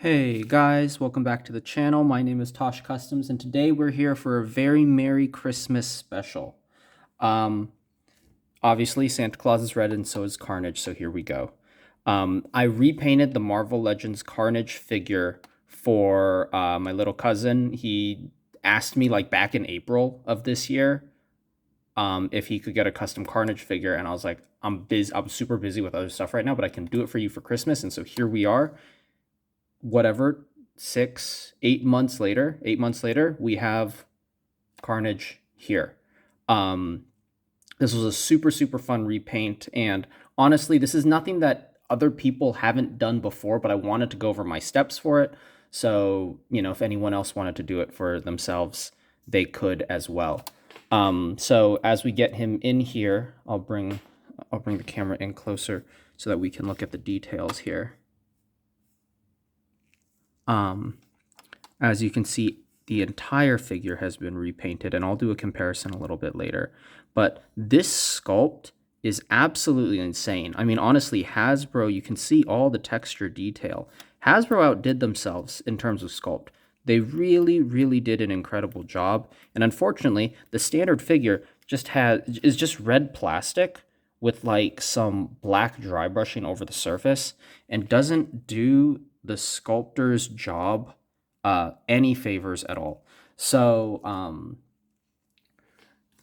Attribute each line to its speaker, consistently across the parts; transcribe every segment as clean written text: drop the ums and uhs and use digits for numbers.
Speaker 1: Hey guys, welcome back to the channel. My name is Tosh Customs, and today we're here for a very Merry Christmas special. Um, Obviously, Santa Claus is red and so is Carnage, so here we go. I repainted the Marvel Legends Carnage figure for my little cousin. He asked me like back in April of this year if he could get a custom Carnage figure, and I was like, I'm super busy with other stuff right now, but I can do it for you for Christmas, and so here we are. Whatever, 8 months later, we have Carnage here. This was a super fun repaint, and honestly, this is nothing that other people haven't done before, but I wanted to go over my steps for it. So, if anyone else wanted to do it for themselves, they could as well. So as we get him in here, I'll bring the camera in closer so that we can look at the details here. As you can see, the entire figure has been repainted, and I'll do a comparison a little bit later. But this sculpt is absolutely insane. I mean, honestly, Hasbro, you can see all the texture detail. Hasbro outdid themselves in terms of sculpt. They really did an incredible job. And unfortunately, the standard figure is just red plastic with like some black dry brushing over the surface, and doesn't do the sculptor's job any favors at all. So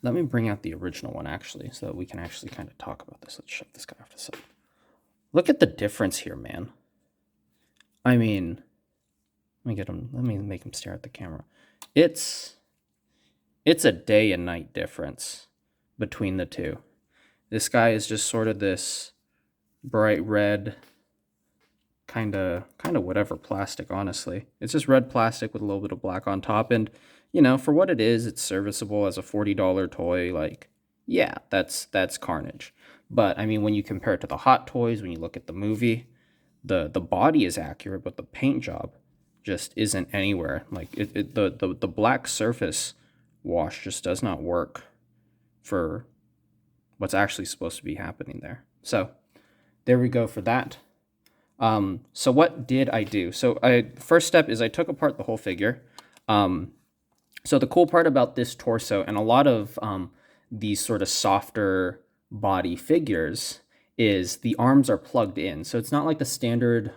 Speaker 1: let me bring out the original one actually, so that we can actually kind of talk about this. Let's shove this guy off the side. Look at the difference here, man. I mean, let me make him stare at the camera. It's a day and night difference between the two. This guy is just sort of this bright red, kind of whatever plastic, honestly. It's just red plastic with a little bit of black on top, and for what it is, it's serviceable as a $40 toy. Like, yeah, that's Carnage. But I mean, when you compare it to the Hot Toys, when you look at the movie, the body is accurate, but the paint job just isn't anywhere. Like the black surface wash just does not work for what's actually supposed to be happening there. So there we go for that. So what did I do? So first step is I took apart the whole figure. So the cool part about this torso and a lot of these sort of softer body figures is the arms are plugged in. So it's not like the standard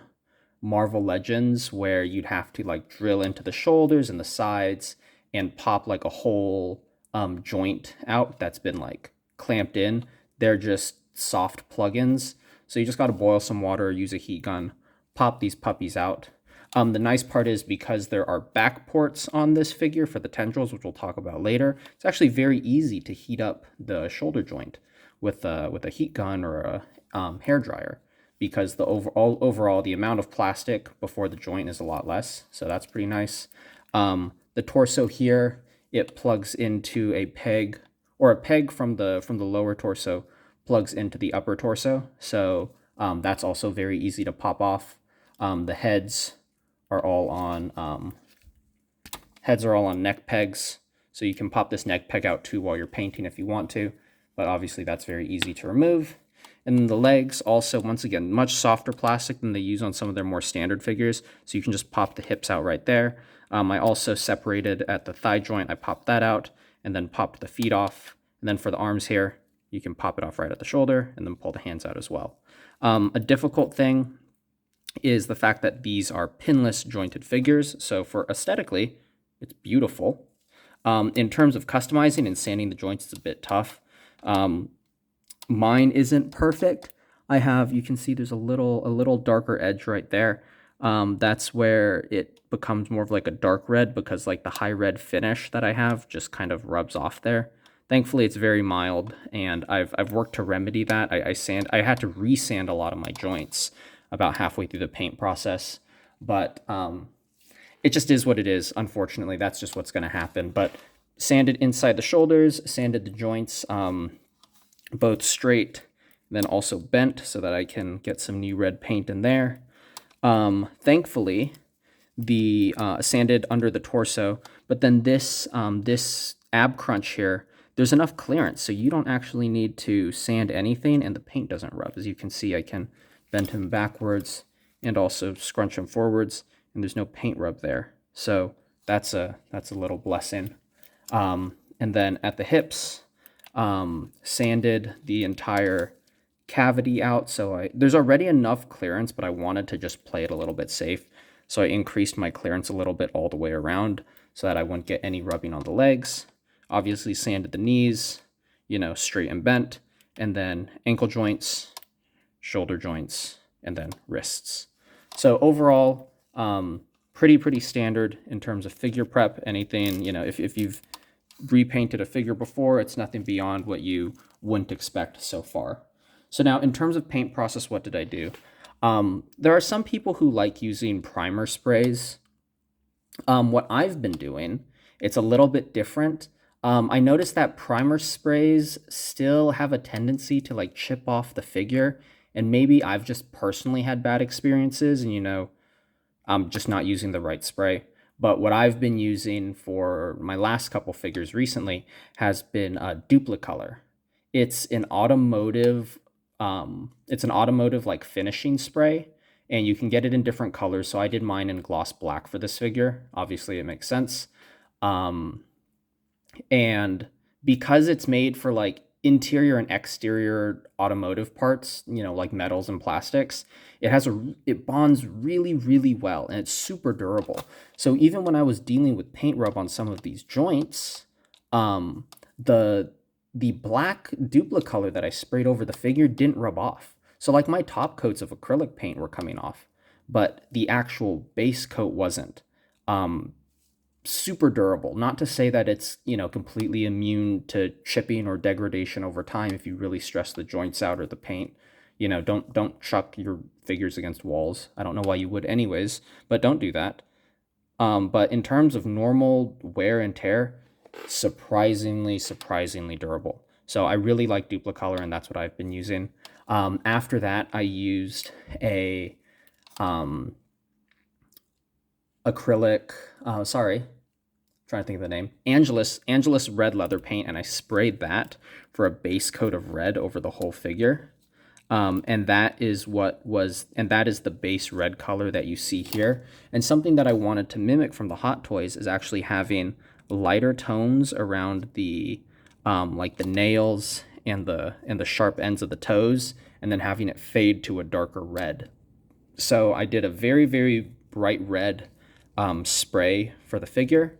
Speaker 1: Marvel Legends where you'd have to like drill into the shoulders and the sides and pop like a whole joint out that's been like clamped in. They're just soft plugins. So you just got to boil some water, use a heat gun, pop these puppies out. The nice part is because there are back ports on this figure for the tendrils, which we'll talk about later, it's actually very easy to heat up the shoulder joint with a heat gun or a hair dryer, because the overall the amount of plastic before the joint is a lot less. So that's pretty nice. The torso here, it plugs into a peg, or a peg from the lower torso plugs into the upper torso. So that's also very easy to pop off. The heads are all on neck pegs, so you can pop this neck peg out too while you're painting if you want to, but obviously that's very easy to remove. And then the legs also, once again, much softer plastic than they use on some of their more standard figures, so you can just pop the hips out right there. I also separated at the thigh joint, I popped that out, and then popped the feet off. And then for the arms here, you can pop it off right at the shoulder and then pull the hands out as well. A difficult thing is the fact that these are pinless jointed figures. So for aesthetically, it's beautiful. In terms of customizing and sanding the joints, it's a bit tough. Mine isn't perfect. You can see there's a little darker edge right there. That's where it becomes more of like a dark red, because like the high red finish that I have just kind of rubs off there. Thankfully, it's very mild, and I've worked to remedy that. I had to resand a lot of my joints about halfway through the paint process, but it just is what it is. Unfortunately, that's just what's going to happen. But sanded inside the shoulders, sanded the joints both straight, then also bent so that I can get some new red paint in there. Thankfully, the sanded under the torso, but then this ab crunch here, there's enough clearance, so you don't actually need to sand anything, and the paint doesn't rub. As you can see, I can bend him backwards and also scrunch him forwards, and there's no paint rub there. So that's a little blessing. And then at the hips, sanded the entire cavity out. So there's already enough clearance, but I wanted to just play it a little bit safe. So I increased my clearance a little bit all the way around so that I wouldn't get any rubbing on the legs. Obviously sanded the knees, straight and bent, and then ankle joints, shoulder joints, and then wrists. So overall, pretty standard in terms of figure prep. Anything, if you've repainted a figure before, it's nothing beyond what you wouldn't expect so far. So now in terms of paint process, what did I do? There are some people who like using primer sprays. What I've been doing, it's a little bit different. I noticed that primer sprays still have a tendency to like chip off the figure, and maybe I've just personally had bad experiences and I'm just not using the right spray. But what I've been using for my last couple figures recently has been Duplicolor. It's an automotive like finishing spray, and you can get it in different colors. So I did mine in gloss black for this figure. Obviously it makes sense. And because it's made for like interior and exterior automotive parts, like metals and plastics, it bonds really well, and it's super durable. So even when I was dealing with paint rub on some of these joints, the black Duplicolor that I sprayed over the figure didn't rub off. So like my top coats of acrylic paint were coming off, but the actual base coat wasn't. Super durable. Not to say that it's, completely immune to chipping or degradation over time if you really stress the joints out or the paint. Don't chuck your figures against walls. I don't know why you would anyways, but don't do that. But in terms of normal wear and tear, surprisingly durable. So I really like Duplicolor, and that's what I've been using. After that, I used a acrylic, trying to think of the name, Angelus red leather paint, and I sprayed that for a base coat of red over the whole figure. And that is the base red color that you see here. And something that I wanted to mimic from the Hot Toys is actually having lighter tones around the like the nails and the sharp ends of the toes, and then having it fade to a darker red. So I did a very bright red spray for the figure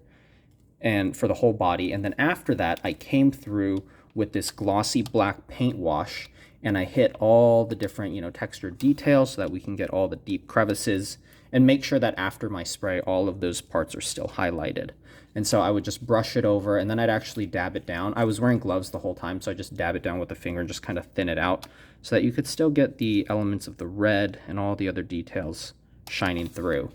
Speaker 1: and for the whole body. And then after that, I came through with this glossy black paint wash, and I hit all the different, textured details so that we can get all the deep crevices, and make sure that after my spray, all of those parts are still highlighted. And so I would just brush it over, and then I'd actually dab it down. I was wearing gloves the whole time, so I just dab it down with the finger and just kind of thin it out so that you could still get the elements of the red and all the other details shining through.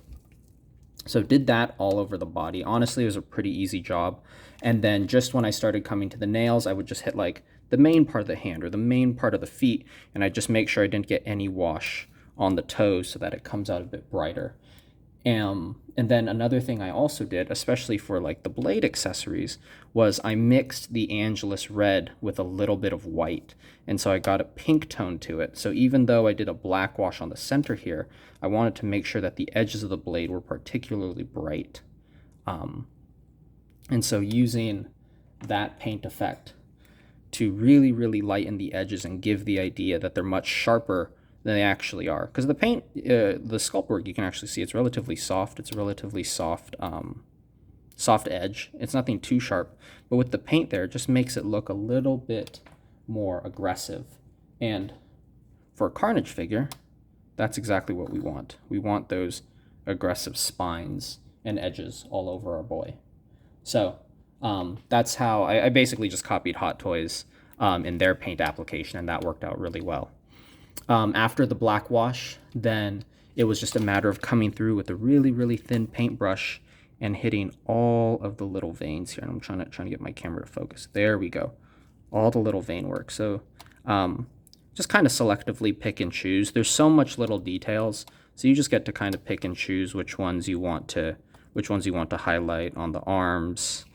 Speaker 1: So did that all over the body. Honestly, it was a pretty easy job. And then just when I started coming to the nails, I would just hit like the main part of the hand or the main part of the feet, and I just make sure I didn't get any wash on the toes so that it comes out a bit brighter. And then another thing I also did, especially for like the blade accessories, was I mixed the Angelus red with a little bit of white. And so I got a pink tone to it. So even though I did a black wash on the center here, I wanted to make sure that the edges of the blade were particularly bright. And so using that paint effect to really lighten the edges and give the idea that they're much sharper than they actually are. Because the paint, the sculpt work, you can actually see it's relatively soft. It's a relatively soft edge. It's nothing too sharp. But with the paint there, it just makes it look a little bit more aggressive. And for a Carnage figure, that's exactly what we want. We want those aggressive spines and edges all over our boy. So that's how I basically just copied Hot Toys in their paint application, and that worked out really well. After the black wash, then it was just a matter of coming through with a really thin paintbrush and hitting all of the little veins here. And I'm trying to get my camera to focus. There we go. All the little vein work. So just kind of selectively pick and choose. There's so much little details, so you just get to kind of pick and choose which ones you want to highlight on the arms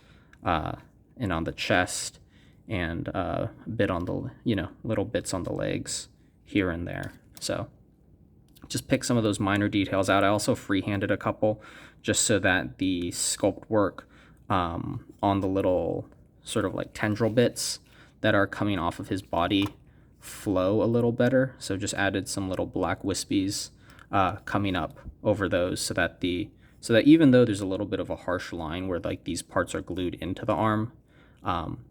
Speaker 1: and on the chest, and a bit on the little bits on the legs here and there. So just pick some of those minor details out. I also freehanded a couple just so that the sculpt work on the little sort of like tendril bits that are coming off of his body flow a little better. So just added some little black wispies coming up over those so that even though there's a little bit of a harsh line where like these parts are glued into the arm,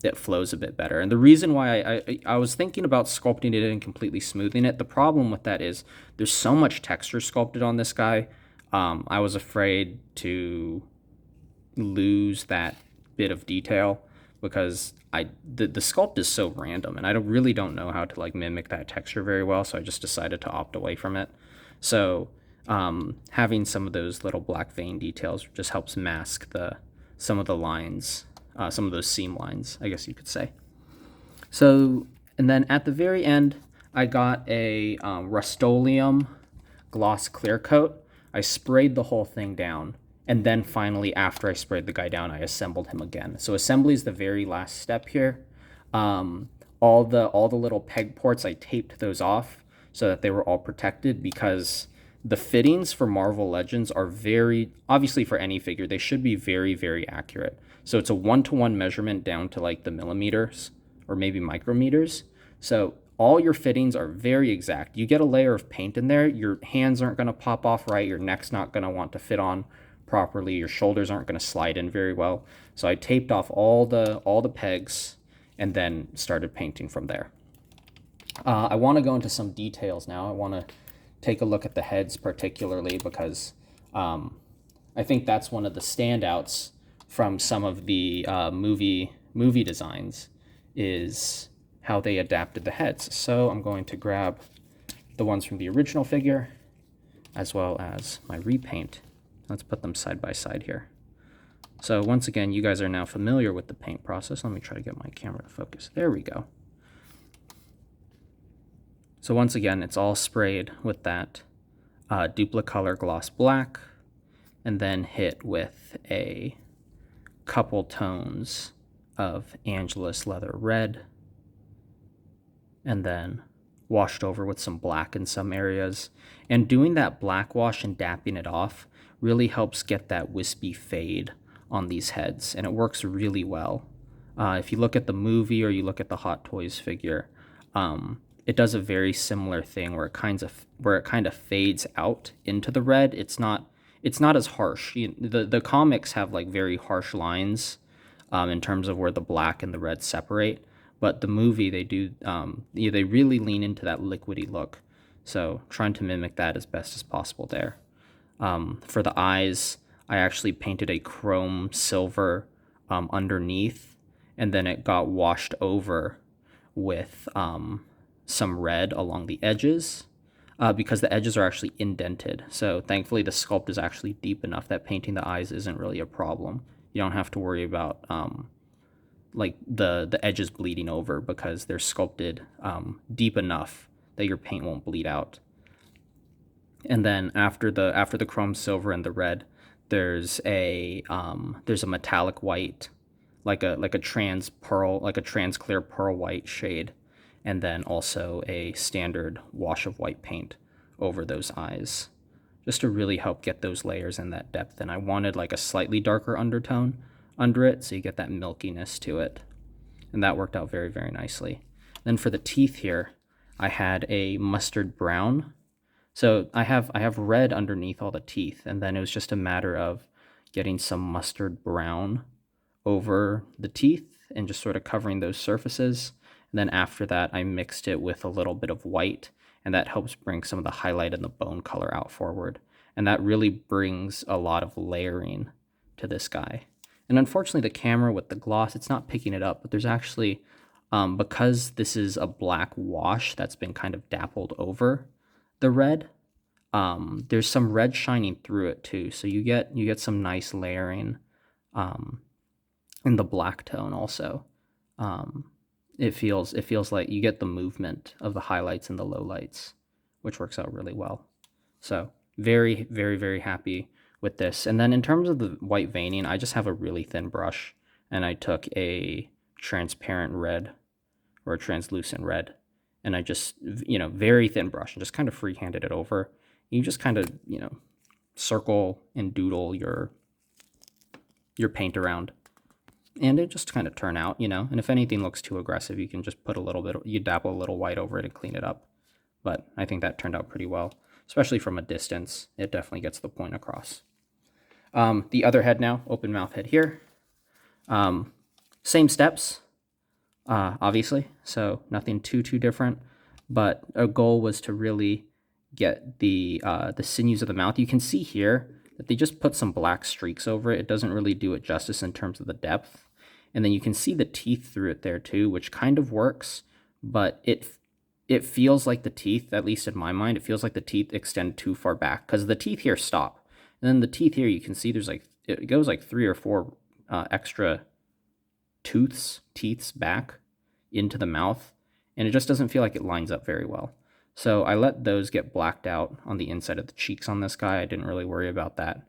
Speaker 1: it flows a bit better. And the reason why I was thinking about sculpting it and completely smoothing it, the problem with that is there's so much texture sculpted on this guy. I was afraid to lose that bit of detail because the sculpt is so random and I really don't know how to like mimic that texture very well, so I just decided to opt away from it. So having some of those little black vein details just helps mask some of the lines, some of those seam lines, I guess you could say. So, and then at the very end, I got a Rust-Oleum gloss clear coat. I sprayed the whole thing down, and then finally, after I sprayed the guy down, I assembled him again. So assembly is the very last step here. All the little peg ports, I taped those off so that they were all protected, because the fittings for Marvel Legends are very, obviously for any figure, they should be very, very accurate. So it's a 1-to-1 measurement down to like the millimeters or maybe micrometers. So all your fittings are very exact. You get a layer of paint in there, your hands aren't going to pop off right, your neck's not going to want to fit on properly, your shoulders aren't going to slide in very well. So I taped off all the pegs and then started painting from there. I want to go into some details now. I want to take a look at the heads particularly because I think that's one of the standouts from some of the movie designs is how they adapted the heads. So I'm going to grab the ones from the original figure as well as my repaint. Let's put them side by side here. So once again, you guys are now familiar with the paint process. Let me try to get my camera to focus. There we go. So once again, it's all sprayed with that Duplicolor gloss black and then hit with a couple tones of Angelus leather red and then washed over with some black in some areas. And doing that black wash and dapping it off really helps get that wispy fade on these heads, and it works really well. If you look at the movie or you look at the Hot Toys figure, it does a very similar thing where it kind of fades out into the red. It's not as harsh. The comics have like very harsh lines in terms of where the black and the red separate, but the movie they really lean into that liquidy look. So trying to mimic that as best as possible there. For the eyes, I actually painted a chrome silver underneath, and then it got washed over with some red along the edges because the edges are actually indented. So thankfully the sculpt is actually deep enough that painting the eyes isn't really a problem. You don't have to worry about like the edges bleeding over because they're sculpted deep enough that your paint won't bleed out. And then after the chrome silver and the red, there's a metallic white, like a trans clear pearl white shade, and then also a standard wash of white paint over those eyes, just to really help get those layers and that depth. And I wanted like a slightly darker undertone under it, so you get that milkiness to it, and that worked out very, very nicely. Then for the teeth here, I had a mustard brown. So I have red underneath all the teeth, and then it was just a matter of getting some mustard brown over the teeth and just sort of covering those surfaces. And then after that, I mixed it with a little bit of white, and that helps bring some of the highlight and the bone color out forward. And that really brings a lot of layering to this guy. And unfortunately, the camera with the gloss, it's not picking it up, but there's actually, because this is a black wash that's been kind of dappled over the red, there's some red shining through it too, so you get some nice layering in the black tone also. It feels like you get the movement of the highlights and the lowlights, which works out really well. So very, very, very happy with this. And then in terms of the white veining, I just have a really thin brush, and I took a transparent red or a translucent red, and I just, very thin brush and just kind of freehanded it over. You just kind of, circle and doodle your paint around. And it just kind of turn out, and if anything looks too aggressive, you can just put a little bit, you dabble a little white over it and clean it up. But I think that turned out pretty well, especially from a distance. It definitely gets the point across. The other head now, open mouth head here. Same steps, obviously, so nothing too different, but our goal was to really get the sinews of the mouth. You can see here that they just put some black streaks over it. It doesn't really do it justice in terms of the depth. And then you can see the teeth through it there too, which kind of works, but it feels like the teeth, at least in my mind, it feels like the teeth extend too far back because the teeth here stop. And then the teeth here, you can see there's like, it goes like 3 or 4 extra teeths back into the mouth, and it just doesn't feel like it lines up very well. So I let those get blacked out on the inside of the cheeks on this guy. I didn't really worry about that.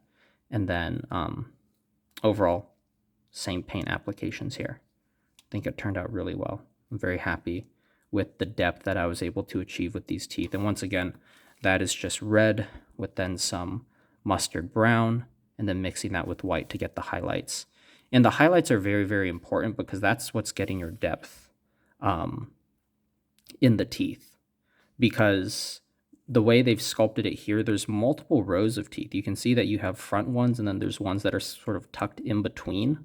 Speaker 1: And then overall, same paint applications here. I think it turned out really well. I'm very happy with the depth that I was able to achieve with these teeth. And once again, that is just red with then some mustard brown, and then mixing that with white to get the highlights. And the highlights are very, very important because that's what's getting your depth in the teeth. Because the way they've sculpted it here, there's multiple rows of teeth. You can see that you have front ones, and then there's ones that are sort of tucked in between.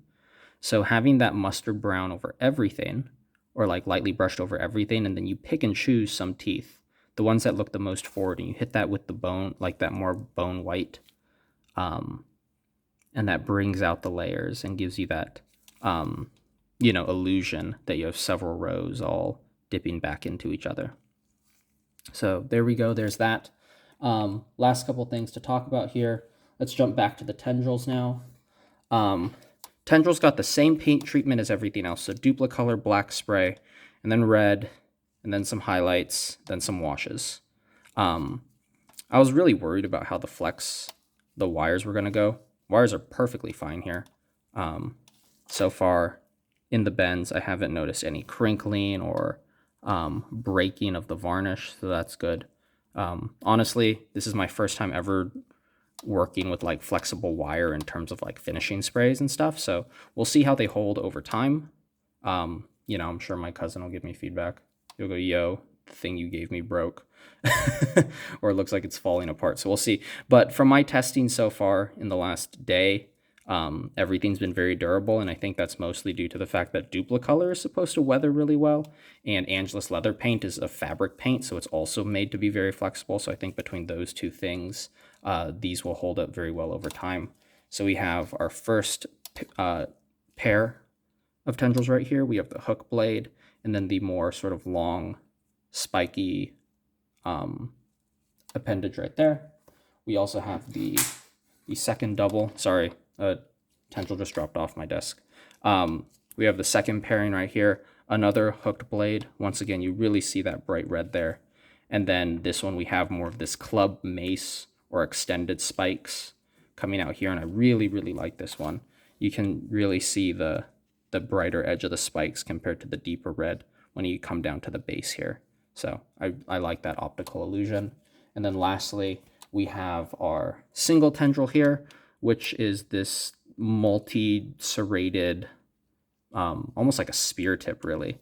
Speaker 1: So having that mustard brown over everything, or like lightly brushed over everything, and then you pick and choose some teeth, the ones that look the most forward, and you hit that with the bone, like that more bone white, and that brings out the layers and gives you that, illusion that you have several rows all dipping back into each other. So there we go. There's that. Last couple things to talk about here. Let's jump back to the Tendrils now. Tendrils got the same paint treatment as everything else. So Duplicolor black spray, and then red, and then some highlights, then some washes. I was really worried about how the wires were going to go. Wires are perfectly fine here. So far in the bends, I haven't noticed any crinkling or breaking of the varnish, so that's good. Honestly, this is my first time ever working with like flexible wire in terms of like finishing sprays and stuff, so we'll see how they hold over time. I'm sure my cousin will give me feedback. He'll go, yo, the thing you gave me broke. Or it looks like it's falling apart, so we'll see. But from my testing so far in the last day, everything's been very durable, and I think that's mostly due to the fact that Duplicolor is supposed to weather really well, and Angelus leather paint is a fabric paint, so it's also made to be very flexible. So I think between those two things, these will hold up very well over time. So we have our first pair of tendrils right here. We have the hook blade, and then the more sort of long, spiky appendage right there. We also have the second double. Sorry, tendril just dropped off my desk. We have the second pairing right here, another hooked blade. Once again, you really see that bright red there. And then this one, we have more of this club mace or extended spikes coming out here, and I really, really like this one. You can really see the brighter edge of the spikes compared to the deeper red when you come down to the base here. So I like that optical illusion. And then lastly, we have our single tendril here, which is this multi-serrated, almost like a spear tip, really.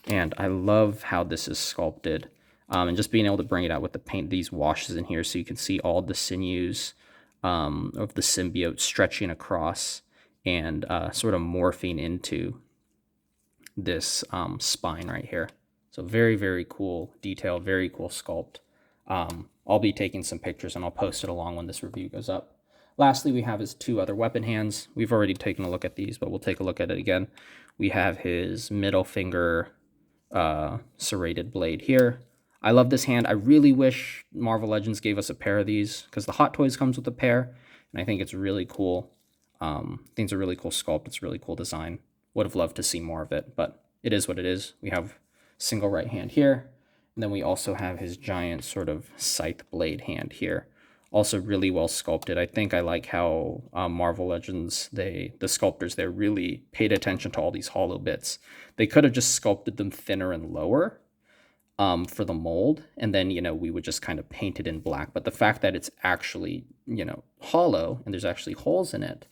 Speaker 1: And I love how this is sculpted. And just being able to bring it out with the paint, these washes in here, so you can see all the sinews of the symbiote stretching across and sort of morphing into this spine right here. So very, very cool detail, very cool sculpt. I'll be taking some pictures and I'll post it along when this review goes up. Lastly, we have his two other weapon hands. We've already taken a look at these, but we'll take a look at it again. We have his middle finger serrated blade here. I love this hand. I really wish Marvel Legends gave us a pair of these, because the Hot Toys comes with a pair, and I think it's really cool. I think it's a really cool sculpt. It's a really cool design. Would have loved to see more of it, but it is what it is. We have single right hand here, and then we also have his giant sort of scythe blade hand here. Also really well sculpted. I think I like how Marvel Legends, the sculptors there really paid attention to all these hollow bits. They could have just sculpted them thinner and lower, for the mold, and then, you know, we would just kind of paint it in black. But the fact that it's actually, you know, hollow and there's actually holes in it,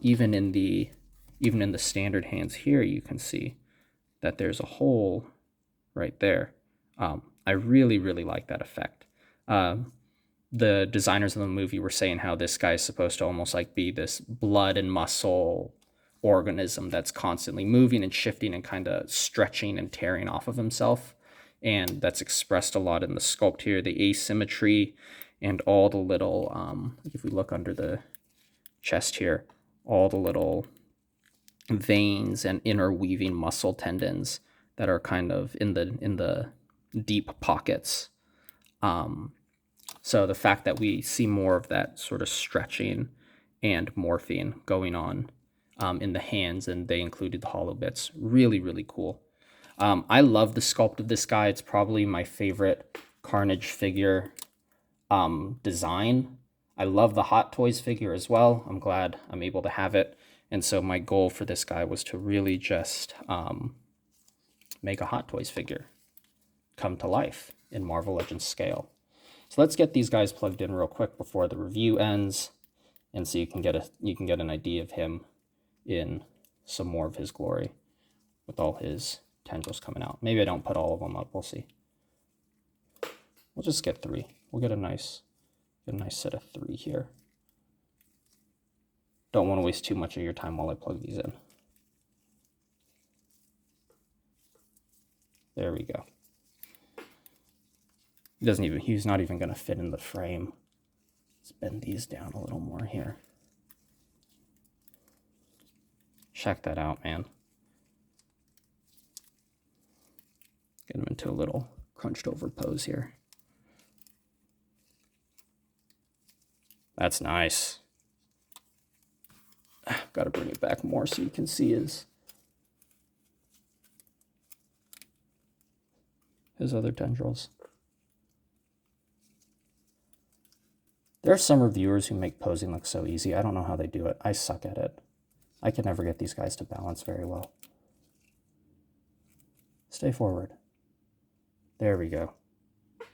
Speaker 1: even in the standard hands here, you can see that there's a hole right there. I really, really like that effect. The designers of the movie were saying how this guy is supposed to almost like be this blood and muscle organism that's constantly moving and shifting and kind of stretching and tearing off of himself. And that's expressed a lot in the sculpt here, the asymmetry and all the little, if we look under the chest here, all the little veins and interweaving muscle tendons that are kind of in the deep pockets. So the fact that we see more of that sort of stretching and morphing going on in the hands, and they included the hollow bits, really, really cool. I love the sculpt of this guy. It's probably my favorite Carnage figure design. I love the Hot Toys figure as well. I'm glad I'm able to have it. And so my goal for this guy was to really just make a Hot Toys figure come to life in Marvel Legends scale. So let's get these guys plugged in real quick before the review ends, and so you can get an idea of him in some more of his glory with all his tendrils coming out. Maybe I don't put all of them up. We'll see. We'll just get 3. We'll get a nice set of 3 here. Don't want to waste too much of your time while I plug these in. There we go. He's not even going to fit in the frame. Let's bend these down a little more here. Check that out, man. Get him into a little crunched over pose here. That's nice. Got to bring it back more so you can see his other tendrils. There are some reviewers who make posing look so easy. I don't know how they do it. I suck at it. I can never get these guys to balance very well. Stay forward. There we go.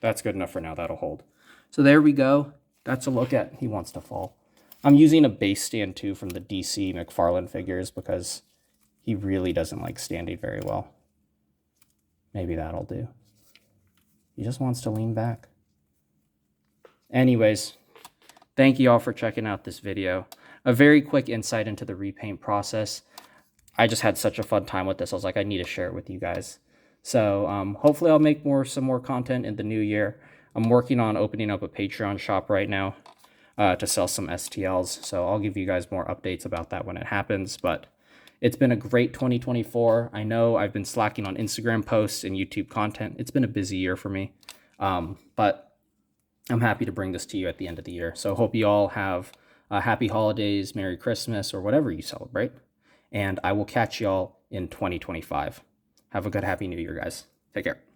Speaker 1: That's good enough for now. That'll hold. So there we go. That's a look at He Wants to Fall. I'm using a base stand too from the DC McFarlane figures because he really doesn't like standing very well. Maybe that'll do. He just wants to lean back. Anyways, thank you all for checking out this video. A very quick insight into the repaint process. I just had such a fun time with this. I was like, I need to share it with you guys. So hopefully I'll make some more content in the new year. I'm working on opening up a Patreon shop right now to sell some STLs. So I'll give you guys more updates about that when it happens. But it's been a great 2024. I know I've been slacking on Instagram posts and YouTube content. It's been a busy year for me. But I'm happy to bring this to you at the end of the year. So hope you all have happy holidays, Merry Christmas, or whatever you celebrate. And I will catch y'all in 2025. Have a good, happy new year, guys. Take care.